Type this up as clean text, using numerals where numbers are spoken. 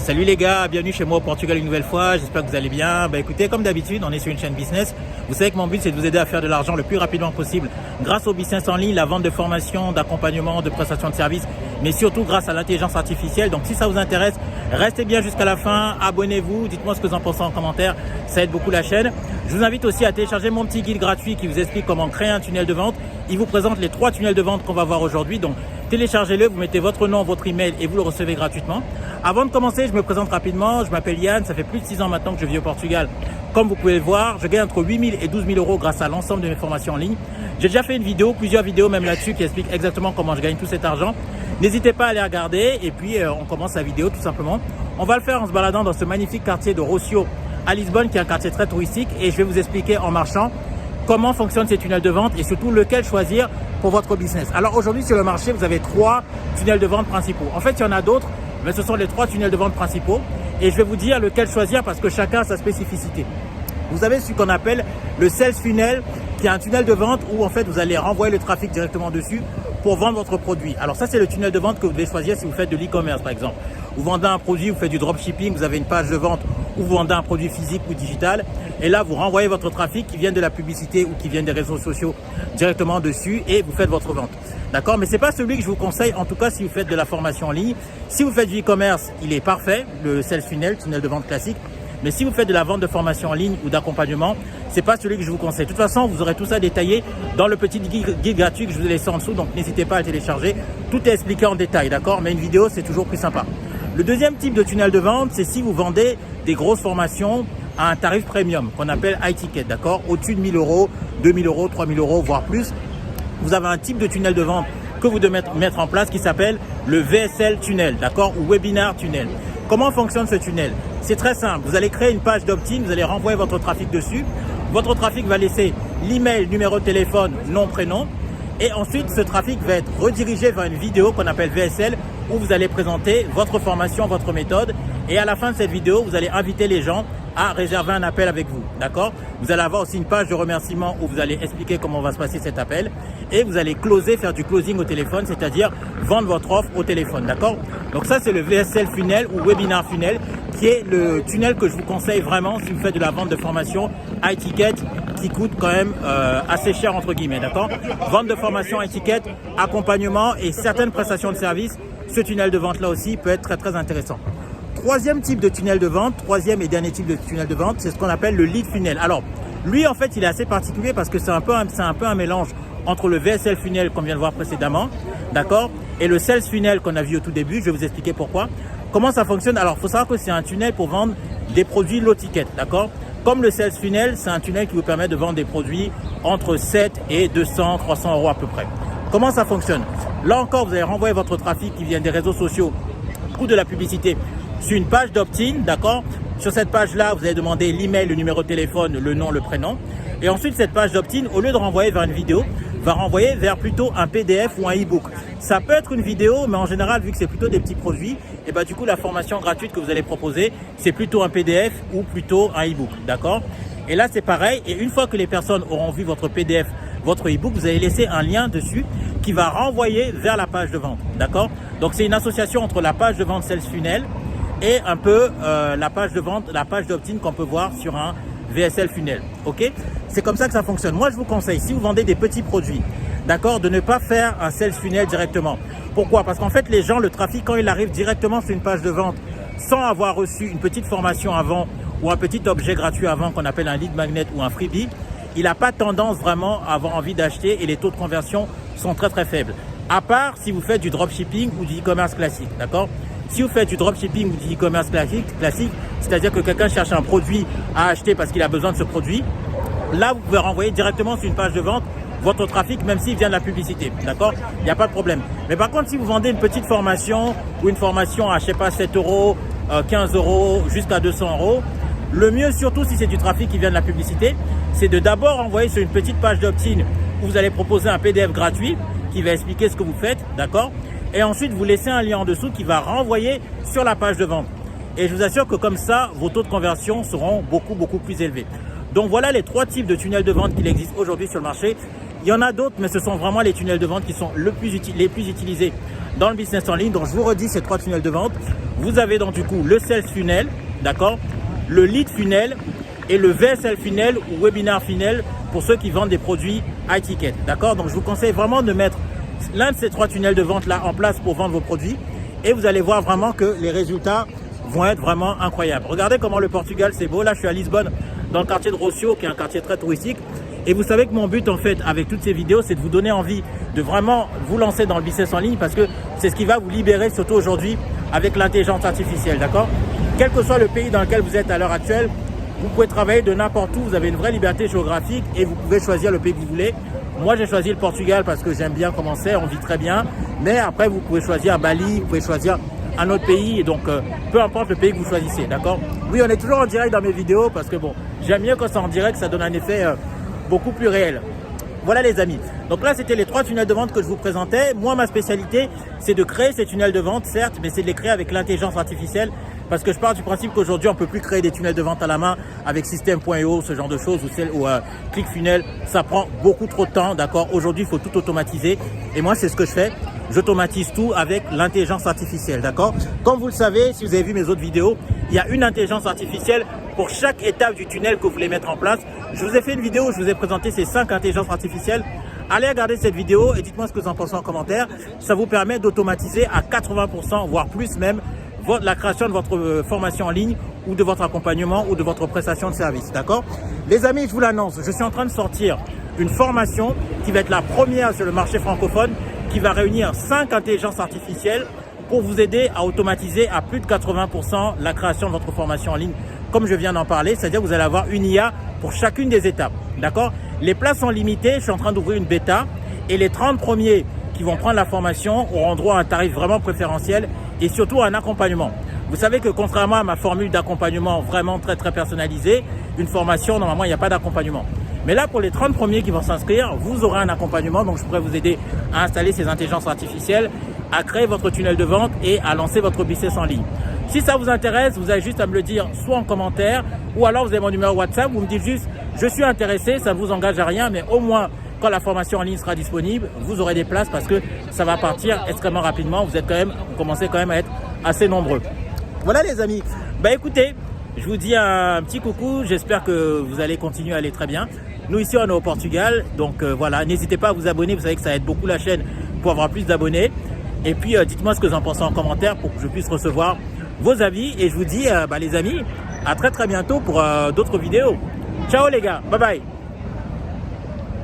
Salut les gars, bienvenue chez moi au Portugal une nouvelle fois, j'espère que vous allez bien. Écoutez, comme d'habitude, on est sur une chaîne business. Vous savez que mon but c'est de vous aider à faire de l'argent le plus rapidement possible grâce au business en ligne, la vente de formation, d'accompagnement, de prestations de services, mais surtout grâce à l'intelligence artificielle. Donc si ça vous intéresse, restez bien jusqu'à la fin, abonnez-vous, dites-moi ce que vous en pensez en commentaire, ça aide beaucoup la chaîne. Je vous invite aussi à télécharger mon petit guide gratuit qui vous explique comment créer un tunnel de vente. Il vous présente les 3 tunnels de vente qu'on va voir aujourd'hui. Donc téléchargez-le, vous mettez votre nom, votre email et vous le recevez gratuitement. Avant de commencer, je me présente rapidement. Je m'appelle Yann, ça fait plus de 6 ans maintenant que je vis au Portugal. Comme vous pouvez le voir, je gagne entre 8 000 et 12 000 euros grâce à l'ensemble de mes formations en ligne. J'ai déjà fait une vidéo, plusieurs vidéos même là-dessus qui expliquent exactement comment je gagne tout cet argent. N'hésitez pas à les regarder et puis on commence la vidéo tout simplement. On va le faire en se baladant dans ce magnifique quartier de Rocio à Lisbonne qui est un quartier très touristique et je vais vous expliquer en marchant comment fonctionnent ces tunnels de vente et surtout lequel choisir pour votre business. Alors aujourd'hui sur le marché, vous avez 3 tunnels de vente principaux. En fait, il y en a d'autres, mais ce sont les 3 tunnels de vente principaux et je vais vous dire lequel choisir parce que chacun a sa spécificité. Vous avez ce qu'on appelle le sales funnel qui est un tunnel de vente où en fait vous allez renvoyer le trafic directement dessus pour vendre votre produit. Alors ça c'est le tunnel de vente que vous devez choisir si vous faites de l'e-commerce par exemple. Vous vendez un produit, vous faites du dropshipping, vous avez une page de vente où vous vendez un produit physique ou digital et là vous renvoyez votre trafic qui vient de la publicité ou qui vient des réseaux sociaux directement dessus et vous faites votre vente. D'accord? Mais ce n'est pas celui que je vous conseille, en tout cas si vous faites de la formation en ligne. Si vous faites du e-commerce, il est parfait, le sales funnel, tunnel de vente classique. Mais si vous faites de la vente de formation en ligne ou d'accompagnement, ce n'est pas celui que je vous conseille. De toute façon, vous aurez tout ça détaillé dans le petit guide gratuit que je vous ai laissé en dessous. Donc, n'hésitez pas à le télécharger. Tout est expliqué en détail, d'accord? Mais une vidéo, c'est toujours plus sympa. Le deuxième type de tunnel de vente, c'est si vous vendez des grosses formations à un tarif premium qu'on appelle high ticket, d'accord? Au-dessus de 1 000 euros, 2 000 euros, 3 000 euros, voire plus. Vous avez un type de tunnel de vente que vous devez mettre en place qui s'appelle le VSL tunnel, d'accord? Ou webinar tunnel. Comment fonctionne ce tunnel? C'est très simple. Vous allez créer une page d'opt-in, vous allez renvoyer votre trafic dessus. Votre trafic va laisser l'email, numéro de téléphone, nom, prénom. Et ensuite, ce trafic va être redirigé vers une vidéo qu'on appelle VSL où vous allez présenter votre formation, votre méthode. Et à la fin de cette vidéo, vous allez inviter les gens à réserver un appel avec vous, d'accord? Vous allez avoir aussi une page de remerciement où vous allez expliquer comment va se passer cet appel et vous allez closer, faire du closing au téléphone, c'est-à-dire vendre votre offre au téléphone, d'accord? Donc ça, c'est le VSL funnel ou webinar funnel qui est le tunnel que je vous conseille vraiment si vous faites de la vente de formation high ticket qui coûte quand même assez cher entre guillemets, d'accord? Vente de formation high ticket, accompagnement et certaines prestations de services, ce tunnel de vente là aussi peut être très très intéressant. Troisième type de tunnel de vente, troisième et dernier type de tunnel de vente, c'est ce qu'on appelle le lead funnel. Alors, lui, en fait, il est assez particulier parce que c'est un peu un mélange entre le VSL funnel qu'on vient de voir précédemment, d'accord, et le sales funnel qu'on a vu au tout début. Je vais vous expliquer pourquoi. Comment ça fonctionne? Alors, il faut savoir que c'est un tunnel pour vendre des produits low ticket, d'accord? Comme le sales funnel, c'est un tunnel qui vous permet de vendre des produits entre 7 et 200, 300 euros à peu près. Comment ça fonctionne? Là encore, vous allez renvoyer votre trafic qui vient des réseaux sociaux ou de la publicité sur une page d'opt-in, d'accord? Sur cette page-là, vous allez demander l'email, le numéro de téléphone, le nom, le prénom. Et ensuite, cette page d'opt-in, au lieu de renvoyer vers une vidéo, va renvoyer vers plutôt un PDF ou un e-book. Ça peut être une vidéo, mais en général, vu que c'est plutôt des petits produits, et bah, du coup, la formation gratuite que vous allez proposer, c'est plutôt un PDF ou plutôt un e-book, d'accord? Et là, c'est pareil. Et une fois que les personnes auront vu votre PDF, votre e-book, vous allez laisser un lien dessus qui va renvoyer vers la page de vente, d'accord? Donc, c'est une association entre la page de vente Sales Funnel et un peu la page de vente, la page d'opt-in qu'on peut voir sur un VSL funnel, ok? C'est comme ça que ça fonctionne. Moi, je vous conseille, si vous vendez des petits produits, d'accord, de ne pas faire un sales funnel directement. Pourquoi? Parce qu'en fait, les gens, le trafic, quand il arrive directement sur une page de vente, sans avoir reçu une petite formation avant ou un petit objet gratuit avant qu'on appelle un lead magnet ou un freebie, il n'a pas tendance vraiment à avoir envie d'acheter et les taux de conversion sont très très faibles. À part si vous faites du dropshipping ou du e-commerce classique, d'accord? Si vous faites du dropshipping ou du e-commerce classique, c'est-à-dire que quelqu'un cherche un produit à acheter parce qu'il a besoin de ce produit, là, vous pouvez renvoyer directement sur une page de vente votre trafic, même s'il vient de la publicité, d'accord? Il n'y a pas de problème. Mais par contre, si vous vendez une petite formation ou une formation à, je sais pas, 7 euros, 15 euros, jusqu'à 200 euros, le mieux, surtout si c'est du trafic qui vient de la publicité, c'est de d'abord envoyer sur une petite page d'opt-in où vous allez proposer un PDF gratuit qui va expliquer ce que vous faites, d'accord? Et ensuite, vous laissez un lien en dessous qui va renvoyer sur la page de vente. Et je vous assure que comme ça, vos taux de conversion seront beaucoup plus élevés. Donc voilà les 3 types de tunnels de vente qui existent aujourd'hui sur le marché. Il y en a d'autres, mais ce sont vraiment les tunnels de vente qui sont les plus utilisés dans le business en ligne. Donc je vous redis ces 3 tunnels de vente. Vous avez donc du coup le Sales Funnel, d'accord, le Lead Funnel et le VSL Funnel ou Webinar Funnel pour ceux qui vendent des produits high ticket, d'accord. Donc je vous conseille vraiment de mettre l'un de ces 3 tunnels de vente là en place pour vendre vos produits et vous allez voir vraiment que les résultats vont être vraiment incroyables. Regardez comment le Portugal c'est beau. Là je suis à Lisbonne dans le quartier de Rocio qui est un quartier très touristique et vous savez que mon but en fait avec toutes ces vidéos c'est de vous donner envie de vraiment vous lancer dans le business en ligne parce que c'est ce qui va vous libérer surtout aujourd'hui avec l'intelligence artificielle, d'accord. Quel que soit le pays dans lequel vous êtes à l'heure actuelle, vous pouvez travailler de n'importe où, vous avez une vraie liberté géographique et vous pouvez choisir le pays que vous voulez. Moi, j'ai choisi le Portugal parce que j'aime bien comment c'est, on vit très bien. Mais après, vous pouvez choisir Bali, vous pouvez choisir un autre pays. Et donc, peu importe le pays que vous choisissez, d'accord. Oui, on est toujours en direct dans mes vidéos parce que bon, j'aime mieux quand c'est en direct, ça donne un effet beaucoup plus réel. Voilà les amis. Donc là, c'était les 3 tunnels de vente que je vous présentais. Moi, ma spécialité, c'est de créer ces tunnels de vente, certes, mais c'est de les créer avec l'intelligence artificielle. Parce que je pars du principe qu'aujourd'hui, on ne peut plus créer des tunnels de vente à la main avec System.io, ce genre de choses, ou ClickFunnels. Ça prend beaucoup trop de temps, d'accord. Aujourd'hui, il faut tout automatiser. Et moi, c'est ce que je fais. J'automatise tout avec l'intelligence artificielle, d'accord. Comme vous le savez, si vous avez vu mes autres vidéos, il y a une intelligence artificielle pour chaque étape du tunnel que vous voulez mettre en place. Je vous ai fait une vidéo où je vous ai présenté ces 5 intelligences artificielles. Allez regarder cette vidéo et dites-moi ce que vous en pensez en commentaire. Ça vous permet d'automatiser à 80%, voire plus même, la création de votre formation en ligne ou de votre accompagnement ou de votre prestation de service, d'accord. Les amis, je vous l'annonce, je suis en train de sortir une formation qui va être la première sur le marché francophone, qui va réunir 5 intelligences artificielles pour vous aider à automatiser à plus de 80% la création de votre formation en ligne, comme je viens d'en parler, c'est-à-dire que vous allez avoir une IA pour chacune des étapes, d'accord. Les places sont limitées, je suis en train d'ouvrir une bêta et les 30 premiers qui vont prendre la formation auront droit à un tarif vraiment préférentiel et surtout à un accompagnement. Vous savez que contrairement à ma formule d'accompagnement vraiment très personnalisée, une formation, normalement, il n'y a pas d'accompagnement. Mais là, pour les 30 premiers qui vont s'inscrire, vous aurez un accompagnement. Donc, je pourrais vous aider à installer ces intelligences artificielles, à créer votre tunnel de vente et à lancer votre business en ligne. Si ça vous intéresse, vous avez juste à me le dire soit en commentaire ou alors vous avez mon numéro WhatsApp, vous me dites juste « je suis intéressé », ça ne vous engage à rien, mais au moins quand la formation en ligne sera disponible, vous aurez des places parce que ça va partir extrêmement rapidement. Vous commencez quand même à être assez nombreux. Voilà les amis. Bah écoutez, je vous dis un petit coucou. J'espère que vous allez continuer à aller très bien. Nous ici on est au Portugal, donc voilà. N'hésitez pas à vous abonner. Vous savez que ça aide beaucoup la chaîne pour avoir plus d'abonnés. Et puis dites-moi ce que vous en pensez en commentaire pour que je puisse recevoir vos avis. Et je vous dis les amis, à très bientôt pour d'autres vidéos. Ciao les gars, bye bye.